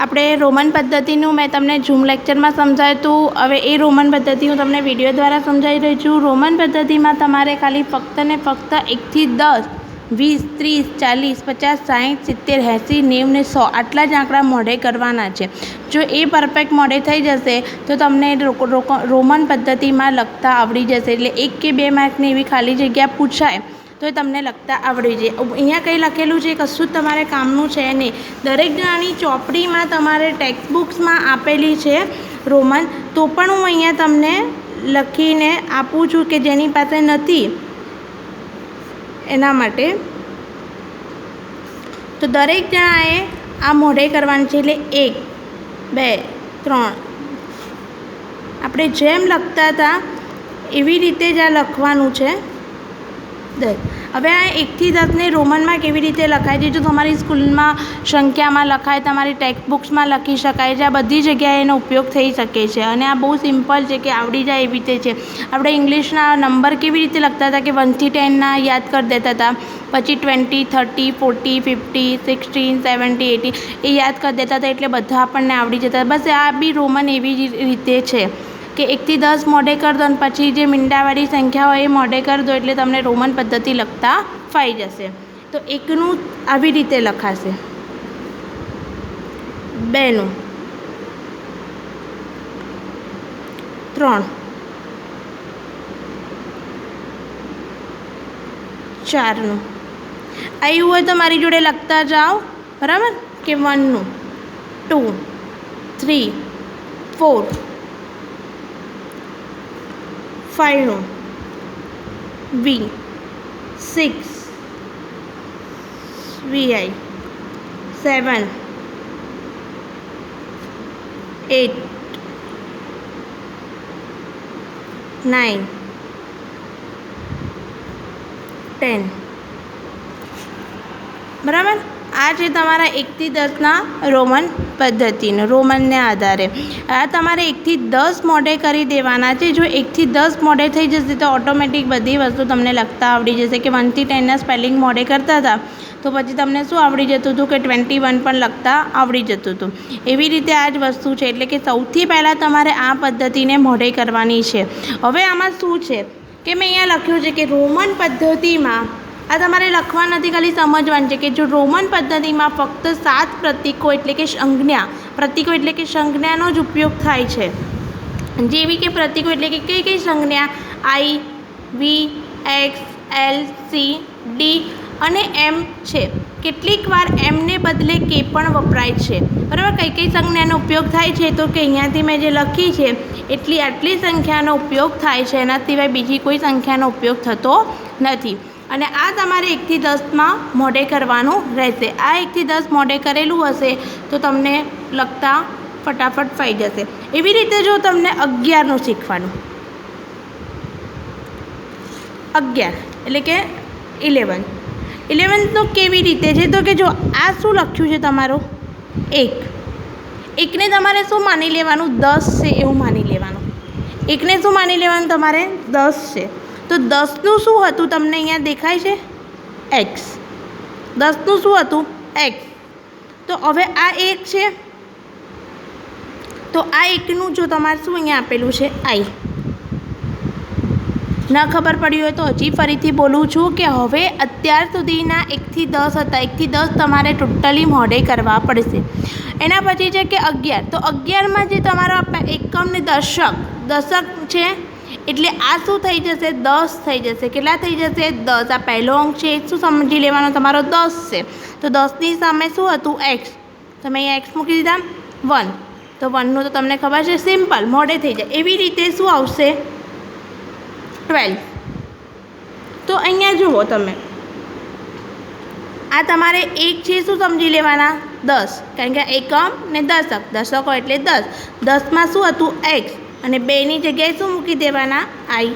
આપણે રોમન પદ્ધતિનું મેં તમને ઝૂમ લેક્ચરમાં સમજાવ્યું હતું. હવે એ રોમન પદ્ધતિ હું તમને વિડીયો દ્વારા સમજાવી રહી છું. રોમન પદ્ધતિમાં તમારે ખાલી ફક્ત ને ફક્ત 1 થી 10, 20, 30, 40, 50, 60, 70, 80, 90 ને 100 આટલા જ આંકડા મોઢે કરવાના છે. જો એ પરફેક્ટ મોઢે થઈ જશે તો તમને રોમન પદ્ધતિમાં લખતા આવડી જશે. એટલે 1 કે 2 માર્કની એવી ખાલી જગ્યા પૂછાય તો એ તમને લખતા આવડી જાય. અહીંયા કંઈ લખેલું છે કશું જ તમારે કામનું છે નહીં. દરેક જણાની ચોપડીમાં તમારે ટેક્સ્ટ બુક્સમાં આપેલી છે રોમન, તો પણ હું અહીંયા તમને લખીને આપું છું કે જેની પાસે નથી એના માટે. તો દરેક જણાએ આ મોઢે કરવાનું છે. એટલે 1, 2, 3 આપણે જેમ લખતા હતા એવી રીતે જ આ લખવાનું છે. હવે આ 1 થી 10 ને રોમનમાં કેવી રીતે લખાય છે? જો તમારી સ્કૂલમાં સંખ્યામાં લખાય, તમારી ટેક્સ્ટ બુક્સમાં લખી શકાય છે. આ બધી જગ્યાએ એનો ઉપયોગ થઈ શકે છે અને આ બહુ સિમ્પલ છે કે આવડી જાય એવી રીતે છે. આપણે ઇંગ્લિશના નંબર કેવી રીતે લખતા હતા કે 1 થી 10 યાદ કરી દેતા હતા, પછી 20, 30, 40, 50, 16, 70, 80 એ યાદ કરી દેતા હતા, એટલે બધા આપણને આવડી જતા. બસ આ બી રોમન એવી જ રીતે છે કે 1 થી 10 મોઢે કરી દો અને પછી જે મીંડાવાળી સંખ્યા હોય એ મોઢે કરી દો એટલે તમને રોમન પદ્ધતિ લખતા ફાઈ જશે. તો 1નું આવી રીતે લખાશે, 2નું, 3, 4નું. આવ્યું હોય તો મારી જોડે લખતા જાઓ, બરાબર? કે 1નું, 2, 3, 4, 5નું, V, 6, VI, 7, 8, 9, 10. બરાબર? આ છે તમારા 1 થી 10ના રોમન પદ્ધતિનો, રોમનને આધારે. આ તમારે 1 થી 10 મોઢે કરી દેવાના છે. જો 1 થી 10 મોઢે થઈ જશે તો ઓટોમેટિક બધી વસ્તુ તમને લખતા આવડી જશે. કે 1 થી 10ના સ્પેલિંગ મોઢે કરતા હતા તો પછી તમને શું આવડી જતું હતું કે 21 પણ લખતા આવડી જતું હતું. એવી રીતે આ જ વસ્તુ છે. એટલે કે સૌથી પહેલાં તમારે આ પદ્ધતિને મોઢે કરવાની છે. હવે આમાં શું છે કે મેં અહીંયા લખ્યું છે કે રોમન પદ્ધતિમાં આ તમારે લખવા નથી, ખાલી સમજવાનું છે કે જો રોમન પદ્ધતિમાં ફક્ત 7 પ્રતીકો એટલે કે સંજ્ઞા, પ્રતીકો એટલે કે સંજ્ઞાનો જ ઉપયોગ થાય છે. જેવી કે પ્રતીકો એટલે કે કઈ સંજ્ઞા? I, V, X, L, C, D અને M છે. કેટલીક વાર એમને બદલે કે પણ વપરાય છે. બરાબર? કઈ સંજ્ઞાનો ઉપયોગ થાય છે? તો કે અહીંયાથી મેં જે લખી છે આટલી સંખ્યાનો ઉપયોગ થાય છે, એના સિવાય બીજી કોઈ સંખ્યાનો ઉપયોગ થતો નથી. અને આ તમારે 1 થી 10માં મોઢે કરવાનું રહેશે. આ 1 થી 10 મોઢે કરેલું હશે તો તમને લખતા ફટાફટ ફાઈ જશે. એવી રીતે જો તમને 11નું શીખવાનું, 11 એટલે કે 11, 11નું કેવી રીતે છે? તો કે જો આ શું લખ્યું છે તમારું 1ને તમારે શું માની લેવાનું? 10 છે એવું માની લેવાનું. 1ને શું માની લેવાનું તમારે? 10 છે. તો 10નું શું હતું તમને અહીંયા દેખાય છે? X. 10નું શું હતું? X. તો હવે આ 1 છે તો આ 1નું જો તમારે શું અહીંયા આપેલું છે? I. ન ખબર પડી હોય તો હજી ફરીથી બોલું છું કે હવે અત્યાર સુધીના 1 થી 10 હતા. 1 થી 10 તમારે ટોટલી મોઢે કરવા પડશે. એના પછી છે કે 11. તો 11માં જે તમારો એકમ ને દશક છે એટલે આ શું થઈ જશે? 10 થઈ જશે. કેટલા થઈ જશે? 10. આ પહેલો અંક છે શું સમજી લેવાનો? તમારો 10 છે. તો 10ની સામે શું હતું? X. તમે અહીંયા X મૂકી દીધા. 1. તો 1નું તો તમને ખબર છે, સિમ્પલ મોઢે થઈ જાય. એવી રીતે શું આવશે? 12. તો અહીંયા જુઓ તમે, આ તમારે 1 છે શું સમજી લેવાના? 10. કારણ કે એકમ ને દશક, દશકો એટલે 10. 10માં શું હતું? X. અને 2ની જગ્યાએ શું મૂકી દેવાના? I.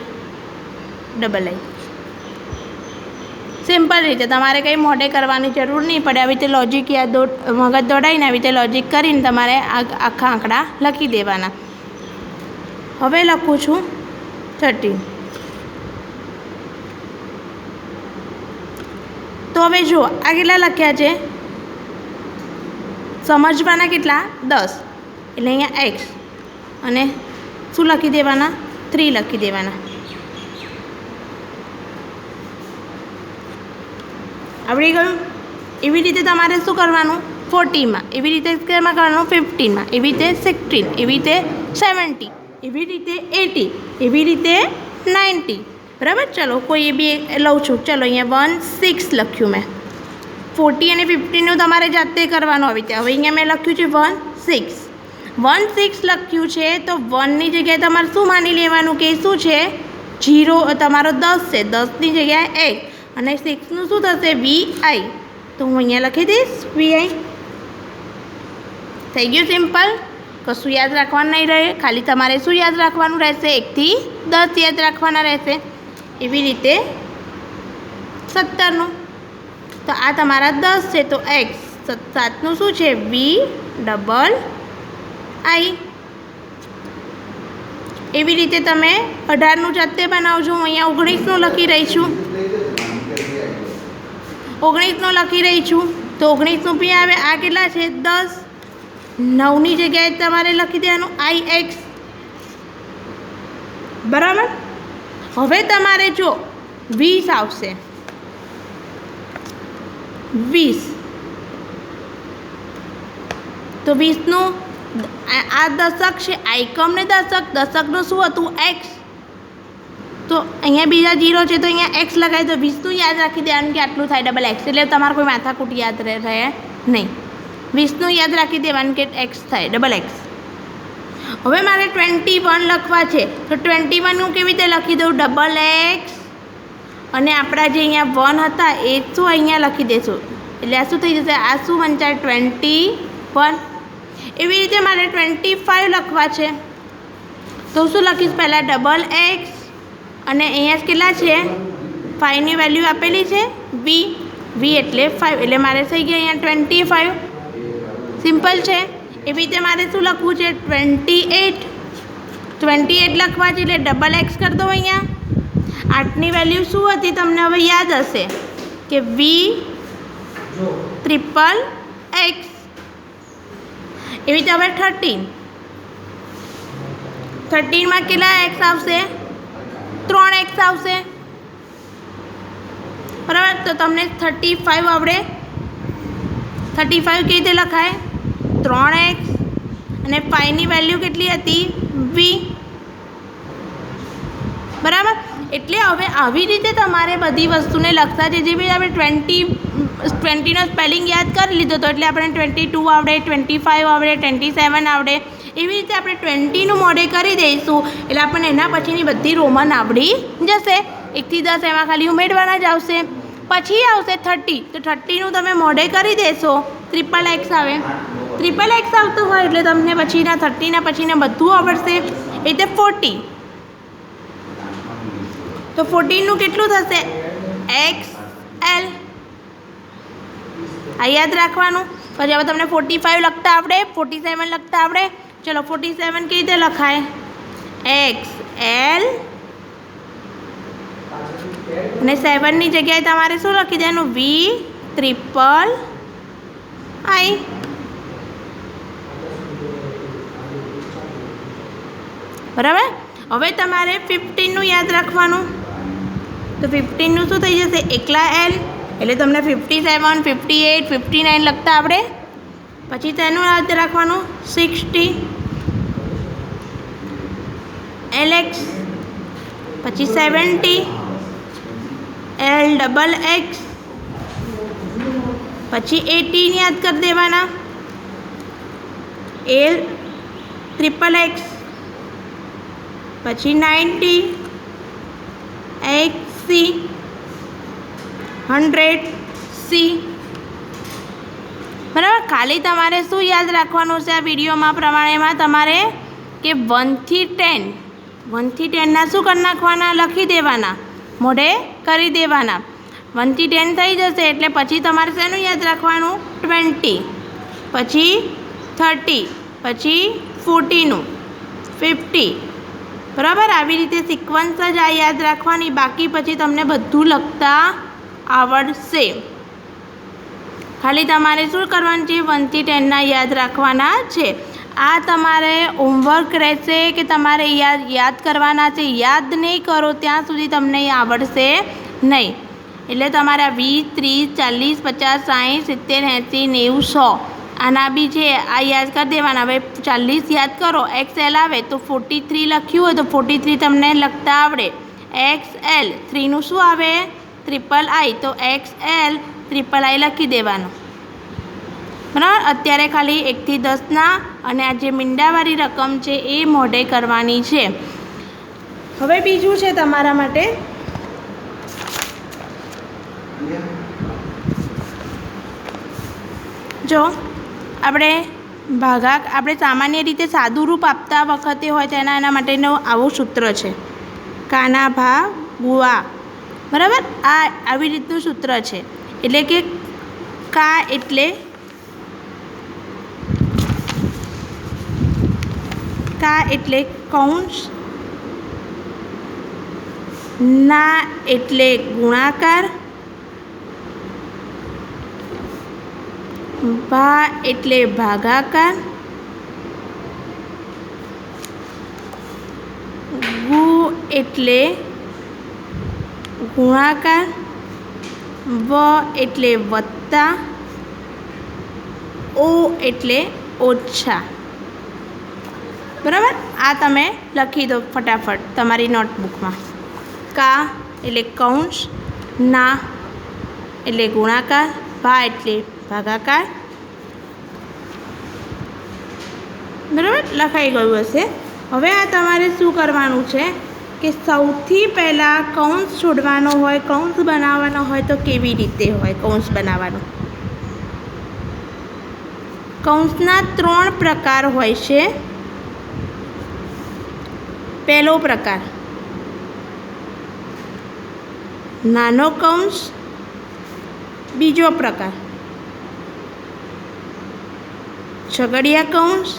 સિમ્પલ રીતે. તમારે કંઈ મોઢે કરવાની જરૂર નહીં પડે. આવી રીતે લોજિક યાદ મગજ દોડાવીને આવી રીતે લોજિક કરીને તમારે આખા આંકડા લખી દેવાના. હવે લખું છું 13. તો હવે જુઓ આ કેટલા લખ્યા છે? સમજવાના કેટલા 10 એટલે અહીંયા એક્સ અને શું લખી દેવાના 3 લખી દેવાના. આવડી ગયું. એવી રીતે તમારે શું કરવાનું 40માં, એવી રીતે કેમાં કરવાનું 15માં, એવી રીતે 16, એવી રીતે 70, એવી રીતે 80, એવી રીતે 90. બરાબર. ચલો કોઈ એ બી લઉં છું. ચલો અહીંયા 16 લખ્યું મેં. 40 અને 15નું તમારે જાતે કરવાનું આવી રીતે. હવે અહીંયા મેં લખ્યું છે 16 લખ્યું છે તો 1ની જગ્યાએ તમારે શું માની લેવાનું કે શું છે 0, તમારો 10 છે, 10ની જગ્યાએ 1 અને 6નું શું થશે VI. તો હું અહીંયા લખી દઈશ VI. થઈ ગયું સિમ્પલ. કશું યાદ રાખવાનું નહીં રહે. ખાલી તમારે શું યાદ રાખવાનું રહેશે 1 થી 10 યાદ રાખવાના રહેશે. એવી રીતે 17નું તો આ તમારા 10 છે તો X, 7નું શું છે VII. એવી રીતે તમે 18નું જાતે બનાવજો. હું અહીંયા 19નું લખી રહી છું. 19નું લખી રહી છું તો 19નું બી આવે. આ કેટલા છે 10. 9ની જગ્યાએ તમારે લખી દેવાનું IX. બરાબર. હવે તમારે જો 20 આવશે. 20 તો 20નું આ દશક છે આઈકમ ને દશકનું શું હતું X. તો અહીંયા બીજા 0 છે તો અહીંયા X લગાવી દો. 20નું યાદ રાખી દેવાનું કે આટલું થાય X એટલે તમારે કોઈ માથાકૂટ યાદ રહે નહીં. 20નું યાદ રાખી દેવાનું કે X થાય X. હવે મારે 21 લખવા છે તો 21નું કેવી રીતે લખી દઉં X અને આપણા જે અહીંયા 1 હતા એ શું અહીંયા લખી દઈશું એટલે આ શું થઈ જશે આ શું વંચાય 21. એવી રીતે મારે 25 લખવા છે તો શું લખીશ પહેલાં X અને અહીંયા કેટલા છે 5ની વેલ્યુ આપેલી છે V એટલે 5 એટલે મારે થઈ ગયા અહીંયા 25. સિમ્પલ છે. એવી રીતે મારે શું લખવું છે 28 લખવા છે એટલે X કરી દો. અહીંયા 8ની વેલ્યુ શું હતી તમને હવે યાદ હશે કે V∠X. એવી રીતે હવે 13માં કેટલા X આવશે 3X આવશે. બરાબર. તો તમને 35 આવડે. 35 કેવી રીતે લખાય 3X અને 5ની વેલ્યુ કેટલી હતી V. બરાબર. એટલે હવે આવી રીતે તમારે બધી વસ્તુને લખતા છે. જે બી આપણે 20નો સ્પેલિંગ યાદ કરી લીધો તો એટલે આપણે 22 આવડે, 25 આવડે, 27 આવડે. એવી રીતે આપણે 20નું મોઢે કરી દઈશું એટલે આપણને એના પછીની બધી રોમન આવડી જશે. 1 થી 10 એમાં ખાલી ઉમેરવાના જ આવશે. પછી આવશે 30 તો 30નું તમે મોઢે કરી દેશો XXX આવે. XXX આવતું હોય એટલે તમને પછીના 30ના પછીના બધું આવડશે. એ રીતે 40 તો 14નું કેટલું થશે XL. આ યાદ રાખવાનું. પછી હવે તમને 45 લખતા આવડે, 47 લખતા આવડે. ચલો 47 કેવી રીતે લખાય XL અને 7ની જગ્યાએ તમારે શું લખી દેવાનું VII. બરાબર. હવે તમારે 15નું યાદ રાખવાનું તો 15નું શું થઈ જશે એકલા L એટલે તમને 57, 58, 59 લખતા આવડે. પછી તેનું યાદ રાખવાનું 60 LX. પછી 70 LXX. પછી 80 યાદ કરી દેવાના LXXX. પછી 90 XC 100C. બરાબર. ખાલી તમારે શું યાદ રાખવાનું છે આ વિડીયોમાં પ્રમાણેમાં તમારે કે 1 થી 10ના શું કરી નાખવાના લખી દેવાના મોઢે કરી દેવાના. 1 થી 10 થઈ જશે એટલે પછી તમારે શેનું યાદ રાખવાનું 20, પછી 30, પછી 40નું 50. બરાબર. આવી રીતે સિક્વન્સ જ આ યાદ રાખવાની. બાકી પછી તમને બધું લખતા આવડશે. ખાલી તમારે શું કરવાનું છે, 1 થી 10 યાદ રાખવાના છે. આ તમારે હોમવર્ક રહેશે કે તમારે યાદ કરવાના છે. યાદ નહીં કરો ત્યાં સુધી તમને આવડશે નહીં. એટલે તમારે 20, 30, 40, 50, 60, 70, 80, 90, 100 આના બી છે આ યાદ કરી દેવાના. હવે 40 યાદ કરો, XL આવે તો 43 લખ્યું હોય તો 43 તમને લખતા આવડે. XL 3નું શું આવે, III, તો XL III લખી દેવાનું. બરાબર. અત્યારે ખાલી 1 થી 10 અને આ જે મીંડાવાળી રકમ છે એ મોઢે કરવાની છે. હવે બીજું છે તમારા માટે, જો આપણે સામાન્ય રીતે સાદું રૂપ આપતા વખતે હોય તો એના માટેનું આવું સૂત્ર છે, કાના ભા બુઆ. બરાબર. આ આવી રીતનું સૂત્ર છે. એટલે કે કા એટલે કૌંસ, ના એટલે ગુણાકાર, ભા એટલે ભાગાકાર, ગુ એટલે ગુણાકાર, વ એટલે વત્તા, ઓ એટલે ઓછા. બરાબર. આ તમે લખી દો ફટાફટ તમારી નોટબુકમાં. કા એટલે કૌંસ, ના એટલે ગુણાકાર, ભા એટલે ભાગાકાર. બરાબર. લખાઈ ગયું હશે. હવે આ તમારે શું કરવાનું છે કે સૌથી પહેલાં કૌંસ છોડવાનો હોય, કૌંસ બનાવવાનો હોય તો કેવી રીતે હોય કૌંસ બનાવવાનો. કૌંસના 3 પ્રકાર હોય છે. પહેલો પ્રકાર નાનો કૌંસ, બીજો પ્રકાર છગડીયા કૌંસ,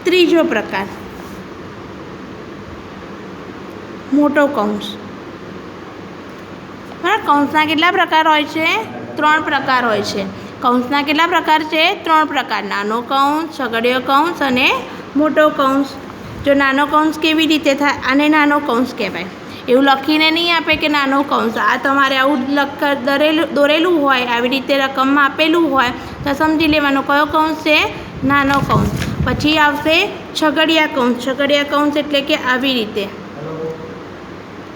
ત્રીજો પ્રકાર મોટો કૌંસ. બરાબર. કૌંસના કેટલા પ્રકાર હોય છે? 3 પ્રકાર હોય છે. કૌંસના કેટલા પ્રકાર છે? 3 પ્રકાર. નાનો કૌંસ, છગડીયો કૌંસ અને મોટો કૌંસ. જો નાનો કૌંસ કેવી રીતે થાય, આને નાનો કૌંસ કહેવાય. એવું લખીને નહીં આપે કે નાનો કૌંસ. આ તમારે આવું દોરેલું હોય, આવી રીતે રકમમાં આપેલું હોય તો સમજી લેવાનું કયો કૌંસ છે, નાનો કૌંસ. પછી આવશે છગડીયા કૌંસ. છગડીયા કૌંસ એટલે કે આવી રીતે.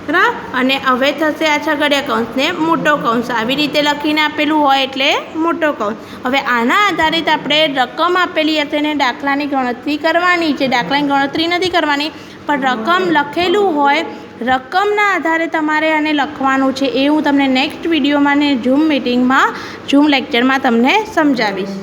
બરાબર. અને હવે થશે આ છગડીયા કૌંસને મોટો કૌંસ. આવી રીતે લખીને આપેલું હોય એટલે મોટો કૌંસ. હવે આના આધારિત આપણે રકમ આપેલી હશે ને દાખલાની ગણતરી કરવાની છે. દાખલાની ગણતરી નથી કરવાની પણ રકમ લખેલું હોય, રકમના આધારે તમારે આને લખવાનું છે. એ હું તમને નેક્સ્ટ વિડીયોમાં ને ઝૂમ મીટિંગમાં, ઝૂમ લેક્ચરમાં તમને સમજાવીશ.